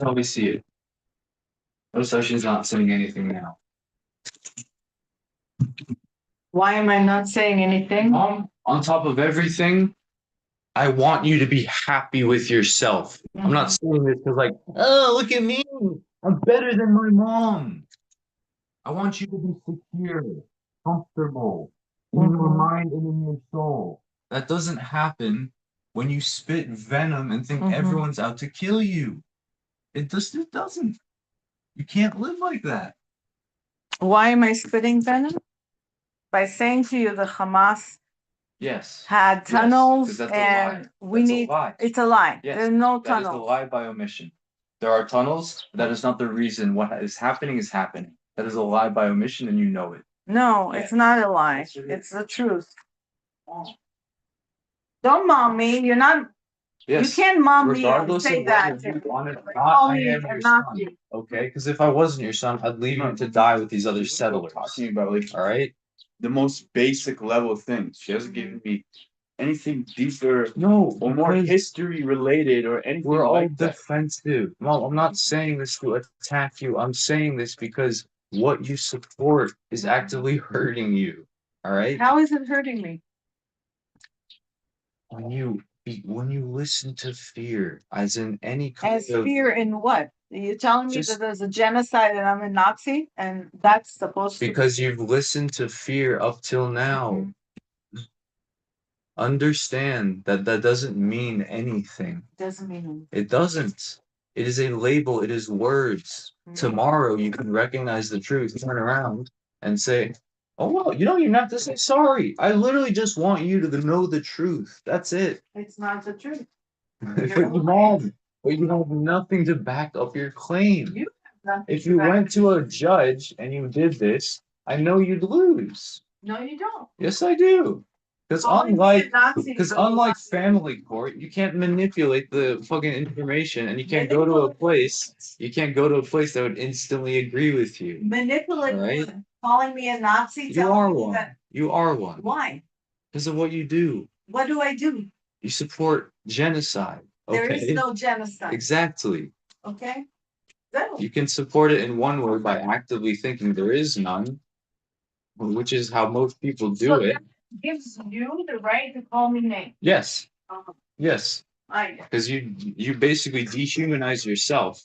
how we see it. Notice how she's not saying anything now. Why am I not saying anything? On top of everything, I want you to be happy with yourself. I'm not saying this because, like, oh, look at me. I'm better than my mom. I want you to be secure, comfortable in your mind and in your soul. That doesn't happen when you spit venom and think everyone's out to kill you. It doesn't. You can't live like that. Why am I spitting venom? By saying to you the Hamas Yes. had tunnels that's and we That's a need lie. it's a lie. Yes, There's no that is a tunnels. lie by omission. There are tunnels. That is not the reason. What is happening is happening. That is a lie by omission, and you know it. No, Yeah. it's not a lie. Yes, it is. It's the truth. Don't mom me. You're not. Yes. You can't mom me and Regardless say of that. whether you want it or Call not, I me am a your son. Nazi. Okay, because if I wasn't your son, I'd leave you to die with these other settlers. Talking about like All right. the most basic level of things. She hasn't given me anything deeper No, or more because history related or anything we're all like that. defensive. Well, I'm not saying this to attack you. I'm saying this because what you support is actively hurting you. All right. How is it hurting me? When you listen to fear, as in any kind As of fear in what? Are you telling me Just- that there's a genocide and I'm a Nazi and that's supposed to because you've listened to fear up till now, understand that that doesn't mean anything. doesn't mean anything. It doesn't. It is a label. It is words. Tomorrow you can recognize the truth, turn around and say, "Oh well, you don't even have to say sorry. I literally just want you to know the truth. That's it." It's not the truth. But you have nothing to back up your claim. You have nothing If to you back went it. to a judge and you did this, I know you'd lose. No, you don't. Yes, I do. Because Calling me a Nazi is a unlike lie. family court, you can't manipulate the fucking information, and you can't go to a place. You can't go to a place that would instantly agree with you. Manipulate Right? what? Calling me a Nazi? You telling are me one. that- You are one. Why? Because of what you do. What do I do? You support genocide. There is Okay. no genocide. Exactly. Okay? So, You can support it in one word by actively thinking there is none, which is how most people do so it. that gives you the right to call me names. Yes. Uh-huh. Yes. I Because you basically dehumanize yourself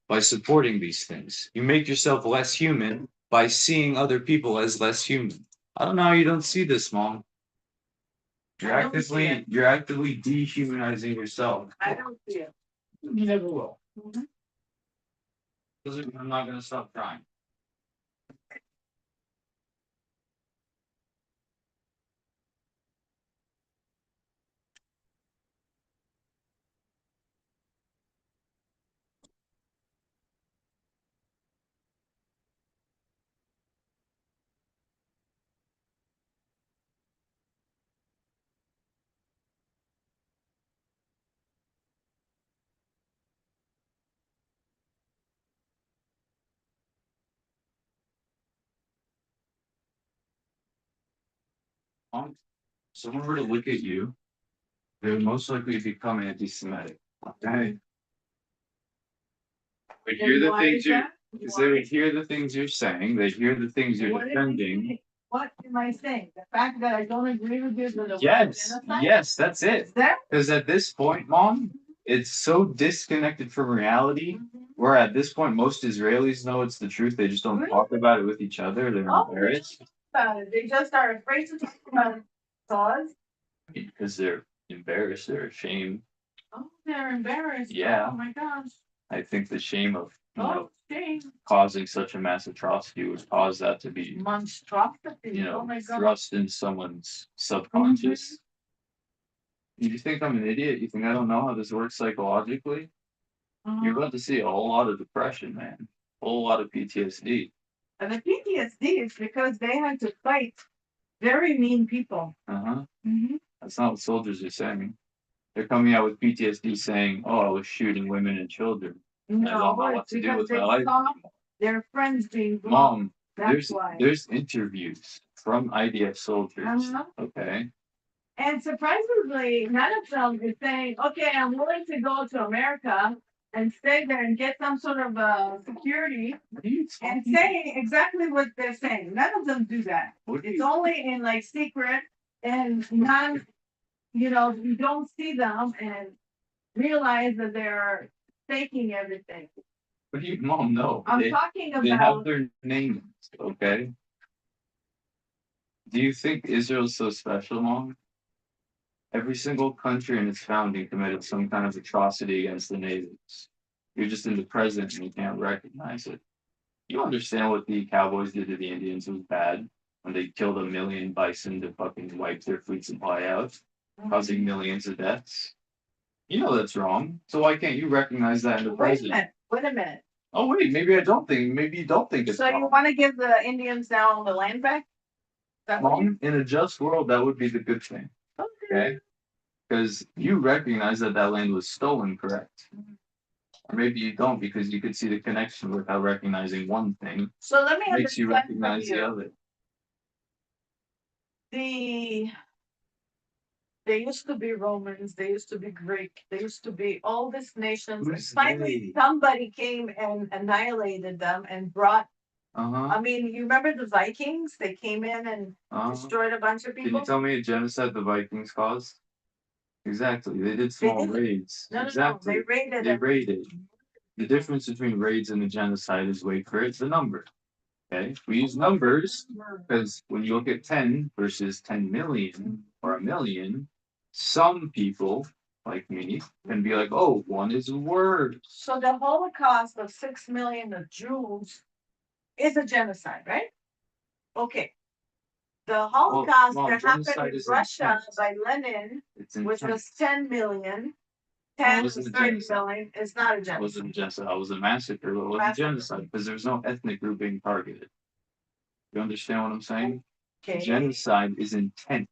by supporting these things. You make yourself less human by seeing other people as less human. I don't know how you don't see this, Mom. I don't see it. You're actively dehumanizing yourself. I don't see it. You never will. Mhm. I'm not gonna stop trying. Someone were to look at you, they would most likely become anti-Semitic. Okay. Would hear the Why things is you're that? because they would hear the things you're saying, they'd hear the things you're What am I defending. saying? What am I saying? The fact that I don't agree with you is the Yes, genocide? yes, that's it. Is that? Because at this point, Mom, it's so disconnected from reality. Where at this point, most Israelis know it's the truth. They just don't Really? talk about it with each other. They're Oh, embarrassed about it. They just are afraid to talk about it. Cause? because they're embarrassed. They're ashamed. Oh, they're embarrassed. Yeah. Oh my gosh. I think the shame of Oh, shame. causing such a mass atrocity would cause that to be Monstrosity. Oh my god. thrust in someone's subconscious. You think I'm an idiot? You think I don't know how this works psychologically? You're about to see a whole lot of depression, man. A whole lot of PTSD. And the PTSD is because they had to fight very mean people. Uh-huh. Mm-hmm. That's not what soldiers are saying. They're coming out with PTSD saying, "Oh, I was shooting women and children. I don't know what it's to do because with they my life saw anymore." their friends being blown. Mom, That's why. there's interviews from IDF soldiers. Uh-huh. Okay. And surprisingly, none of them is saying, okay, I'm willing to go to America and stay there and get some sort of security What are you and talking say exactly what they're saying. None of them do that. What are It's you- only in like secret and non, you don't see them and realize that they're faking everything. What do you, mom? No. I'm They, talking they have about, their names, okay? Do you think Israel's so special, mom? Every single country in its founding committed some kind of atrocity against the natives. You're just in the present and you can't recognize it. You understand what the cowboys did to the Indians was bad when they killed 1 million bison to fucking wipe their food supply out, causing millions of deaths. You know that's wrong. So why can't you recognize that in the wait a present? minute, wait a minute. Oh wait, maybe I don't think. Maybe you don't think it's So you wrong. want to give the Indians now the land back? Is that what you? Mom, in a just world, that would be the good thing. Okay. Because you recognize that that land was stolen, correct? Or maybe you don't because you could see the connection without recognizing one thing. So let me Makes you understand from recognize the you. other. They used to be Romans, they used to be Greek, they used to be all these nations. And Who's finally, they? somebody came and annihilated them and brought. Uh-huh. I mean, you remember the Vikings? They came in and Uh-huh. destroyed a bunch of Can you people. tell me a genocide the Vikings caused? Exactly. They did small did? raids. No, Exactly. they raided. They raided. The difference between raids and a genocide is, wait for it, it's the number. Okay, we use numbers because when you look at 10 versus 10 million or a million, some people like me can be like, oh, one is a word. So the Holocaust of 6 million of Jews is a genocide, right? Okay. The Holocaust Mom, that happened genocide in is Russia intent. by Lenin, It's which intent. was 10 million, It 10 to wasn't a 30 genocide. million, is not a It genocide. wasn't a genocide. It was a massacre. But it wasn't a Massacre. genocide because there was no ethnic group being targeted. You understand what I'm saying? Okay. Genocide is intent.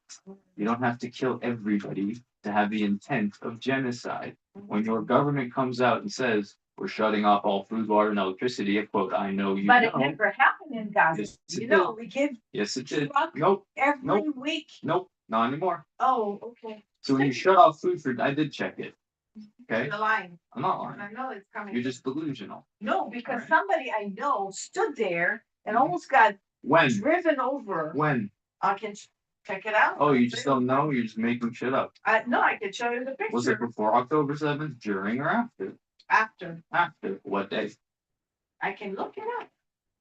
You don't have to kill everybody to have the intent of genocide. When your government comes out and says, we're shutting off all food, water, and electricity, a quote, I know you But know. it never happened in Gaza. Yes, it You know, did. we give Yes, it did. truck Nope, every Nope. week. nope, not anymore. Oh, okay. So when you shut off food for, I did check it. Okay, The line. I'm not And I lying. know it's coming. You're just delusional. No, because Alright. somebody I know stood there and Mhm. almost got When? driven over. When? I can check it out. Oh, you just don't know? You're just making shit up. No, I can show you the picture. Was it before October 7th, during, or after? After. After. What day? I can look it up.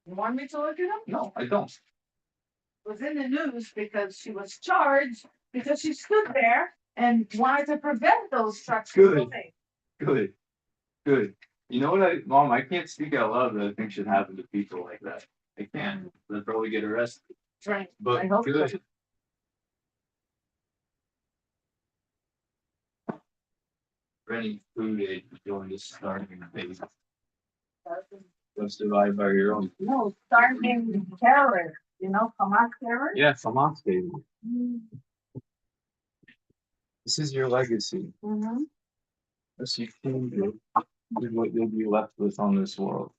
You want me to look it up? No, I don't. It was in the news because she was charged because she stood there and wanted to prevent those trucks from Good. going. Good. Good. You know what, Mom, I can't speak out loud that I think should happen to people like that. I can't. They'll probably get arrested. Right. But I hope so. good. For any food aid going to starving phase. Go survive by your own. No, starving terror, Hamas terror. Yeah, Hamas baby. This is your legacy. Mm-hmm. This you can do. This is what you'll be left with on this world.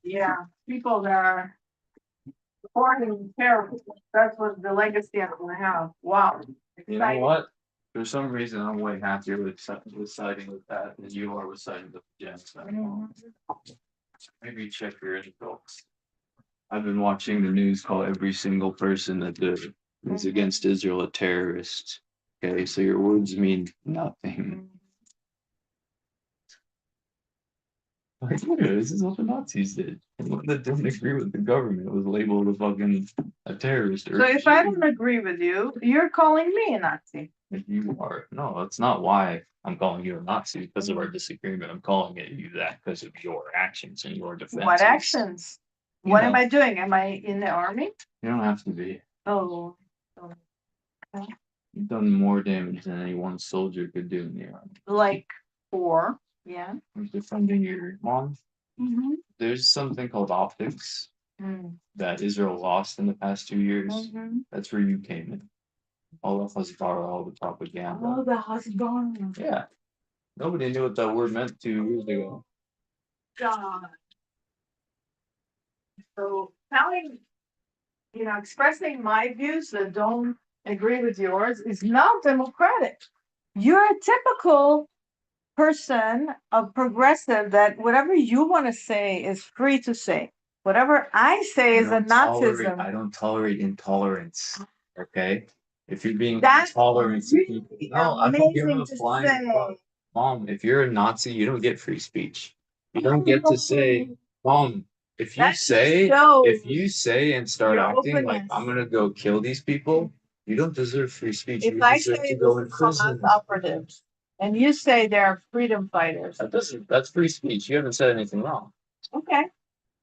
Yeah, people that are supporting terrorists. That's what the legacy I'm gonna have. Wow. You know what? For some reason, I'm way happier with siding with that than you are with siding with the genocide. Mhm. Maybe check your info. I've been watching the news call every single person that is against Israel a terrorist. Okay, so your words mean nothing. Like, look at this is what the Nazis did. Anyone that didn't agree with the government was labeled a terrorist. So if I don't agree with you, you're calling me a Nazi. If you are, no, that's not why I'm calling you a Nazi because of our disagreement. I'm calling it you that because of your actions and your defense. What actions? You What know. am I doing? Am I in the army? You don't have to be. Oh. You've done more damage than any one soldier could do in the army. Like 4. Yeah. Defending your mom. Mm-hmm. There's something called optics Mm. that Israel lost in the past 2 years. Mm-hmm. That's where you came in. All the Hasbara, all the propaganda. Oh, the husband. Yeah. Nobody knew what that word meant 2 years ago. God. So telling, expressing my views that don't agree with yours is not democratic. You're a typical person, a progressive, that whatever you want to say is free to say. Whatever I say is a Nazism. I don't tolerate intolerance. Okay? If you're being That's intolerant to people, really no, I don't give amazing a to flying fuck. say. Mom, if you're a Nazi, you don't get free speech. You don't get to say, Mom, if you That say, shows if you say and start your acting like openness. I'm gonna go kill these people, you don't deserve free speech. If You I deserve say to this go in is prison. Hamas operatives, and you say they're freedom fighters, That's free speech. You haven't said anything wrong. okay.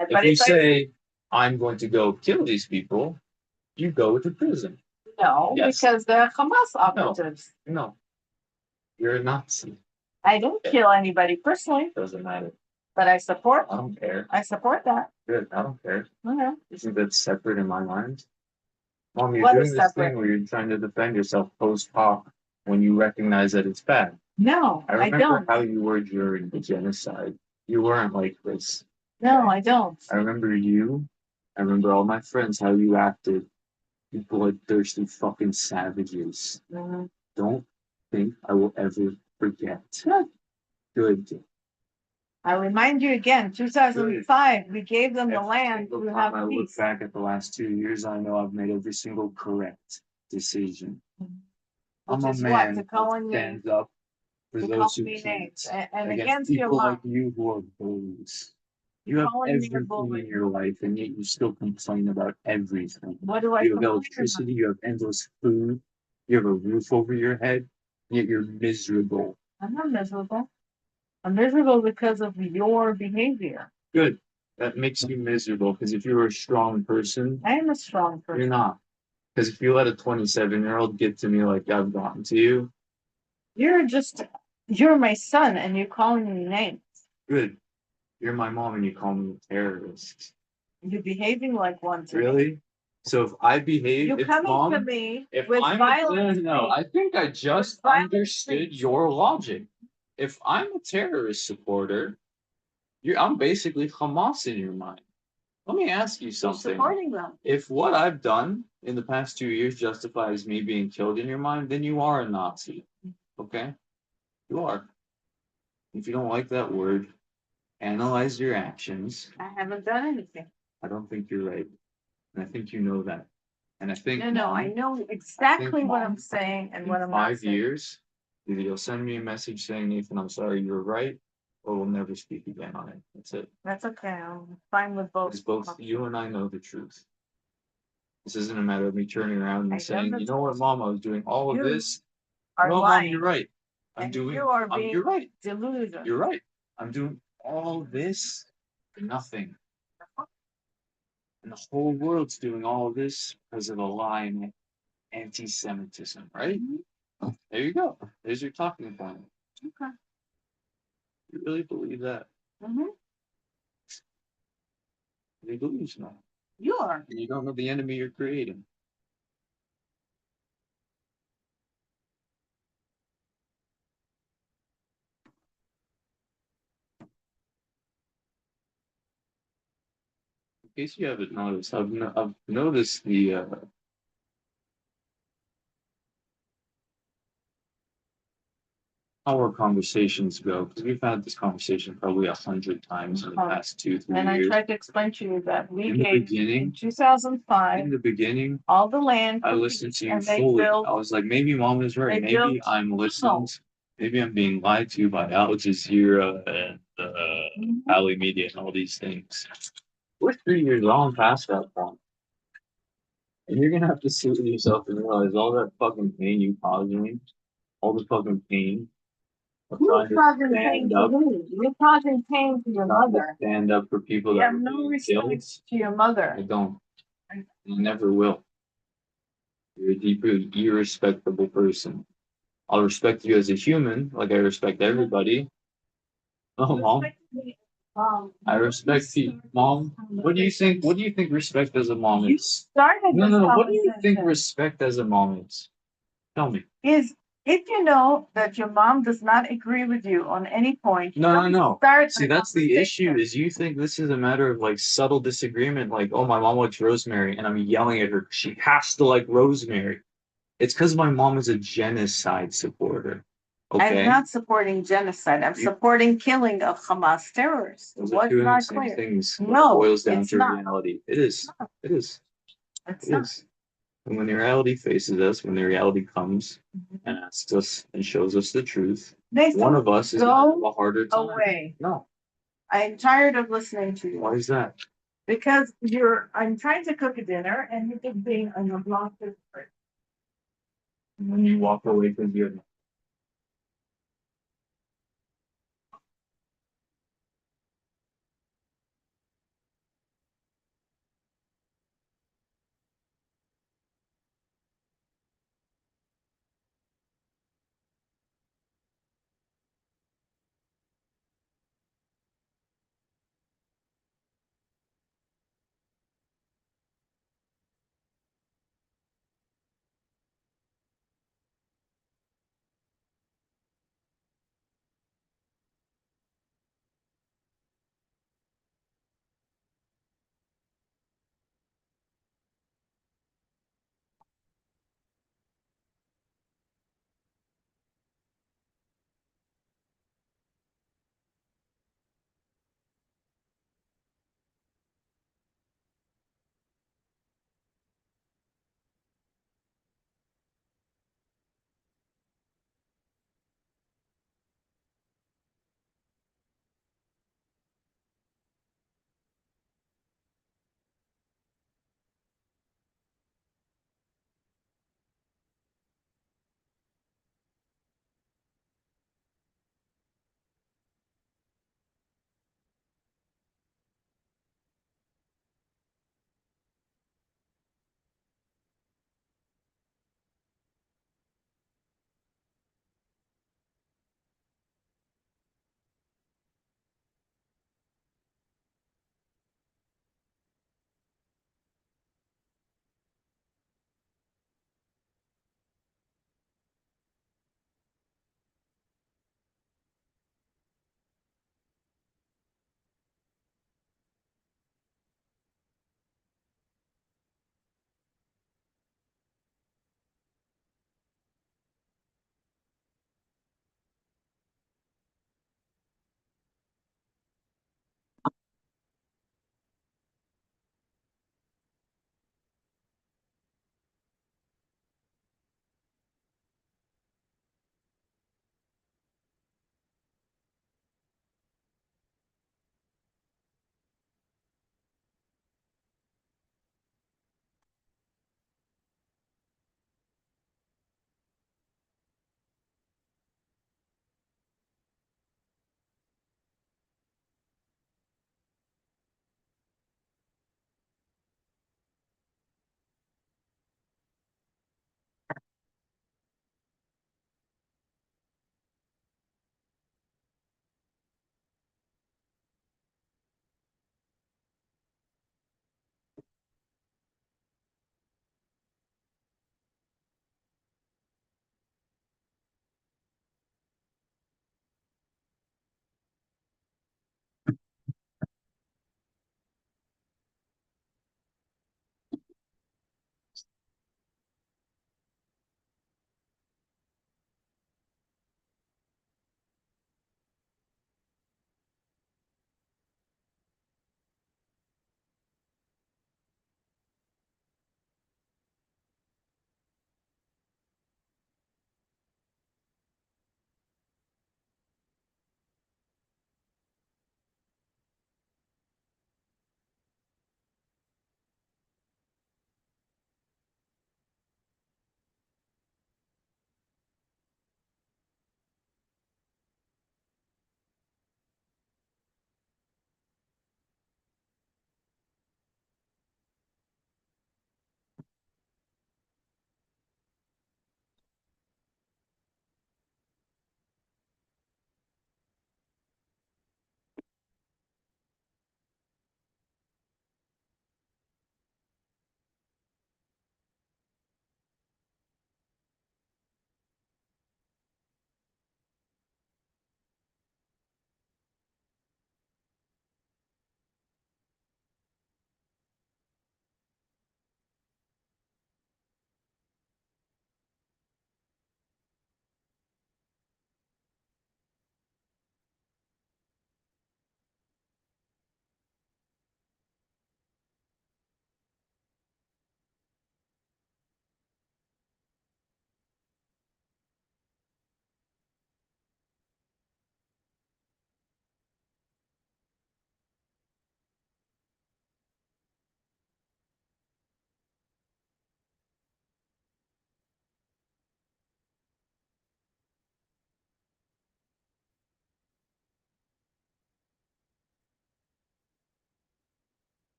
If But you if I say, I'm going to go kill these people, you go to prison. no, Yes. because they're Hamas operatives. No, you're a Nazi. I don't kill anybody personally, Doesn't matter. but I support. I don't care. I support that. Good. I don't care. Okay. You think that's separate in my mind? Mom, you're What doing is this separate? thing where you're trying to defend yourself post hoc when you recognize that it's bad. No, I I remember don't. how you were during the genocide. You weren't like this. No, I don't. I remember you. I remember all my friends, how you acted. You bloodthirsty fucking savages. Mhm. Don't think I will ever forget. Good. I remind you again, 2005, we gave them the Every land single to time I have look peace. back at the last 2 years, I know I've made every single correct decision. I'm Which a is what? man To that calling me, stands up for to those calling who me can't. names and Against against your people like mom. you who are bullies. You have Calling me a everything bully. in your life, and yet you still complain about everything. What do I You have complain electricity, you have endless food, you have a roof over your head, yet you're miserable. I'm not miserable. I'm miserable because of your behavior. Good. That makes you miserable because if you were a strong person, I am a strong you're person. not. Because if you let a 27-year-old get to me like I've gotten to you, You're my son and you're calling me names. good. You're my mom and you call me a terrorist. You're behaving like one to me. Really? So if I behave, You're if coming to mom, me if with I'm violence. no, I think I just violent understood speech. your logic. If I'm a terrorist supporter, I'm basically Hamas in your mind. Let me ask you You're something. supporting them. If what I've done in the past 2 years justifies me being killed in your mind, then you are a Nazi. Okay? You are. If you don't like that word, analyze your actions. I haven't done anything. I don't think you're right. And I think you know that. And I think No, I know exactly what I'm saying and what I'm not in 5 saying. years, either you'll send me a message saying, Nathan, I'm sorry, you were right, or we'll never speak again on it. That's it. That's okay. I'm fine with both. Because both you and I know the truth. This isn't a matter of me turning around and saying, you know what, Mom, I was doing all of this. No, Mom, you're right. You're right. Delusional. You're right. I'm doing all this for nothing. And the whole world's doing all this because of a lie and anti-Semitism, right? Mm-hmm. There you go. There's your talking point. Okay. You really believe that? Mm-hmm. You're delusional. You are. And you don't know the enemy you're creating. In case you haven't noticed, I've noticed the how our conversations go, because we've had this conversation probably 100 times in the past 2-3 And I years. tried to explain to you that we In the gave beginning, in 2005 in the beginning, all the land. I for listened peace, to you and they fully. built. I was like, maybe Mom is right. They Maybe built- I'm listening. Maybe I'm being lied to by Al Jazeera and Ali Media and all these things. We're 3 years on past that point. And you're gonna have to sit with yourself and realize all that fucking pain you caused me, all the fucking pain of trying Who's to causing pain stand to up, who? You're causing pain to your trying to mother. stand up for people You that have are no being respect killed. to your I mother. don't. I never will. You're a deeply irrespectable person. I'll respect you as a human, like I respect everybody. Oh, Mom. I respect you, Mom. What do you think? What do you think respect as a mom You is? started No, this no, no. What do you think conversation. respect as a mom is? Tell me. Is if you know that your mom does not agree with you on any point, you No, no, don't no. start See, the that's the issue. conversation. Is you think this is a matter of like subtle disagreement, like, oh, my mom likes rosemary, and I'm yelling at her. She has to like rosemary. It's because my mom is a genocide supporter. I'm Okay, not supporting genocide. I'm You- supporting killing of Hamas terrorists. those What's are two and the not same clear? things. when it No, boils down it's to not. reality. It is. It is. It's It not. is. And when the reality faces us, when the reality comes and asks us and shows us the truth, They one of us is gonna have go a harder time. away. No, I'm tired of listening to you. why is that? Because I'm trying to cook a dinner and you're just being an obnoxious person. And when you walk away because you have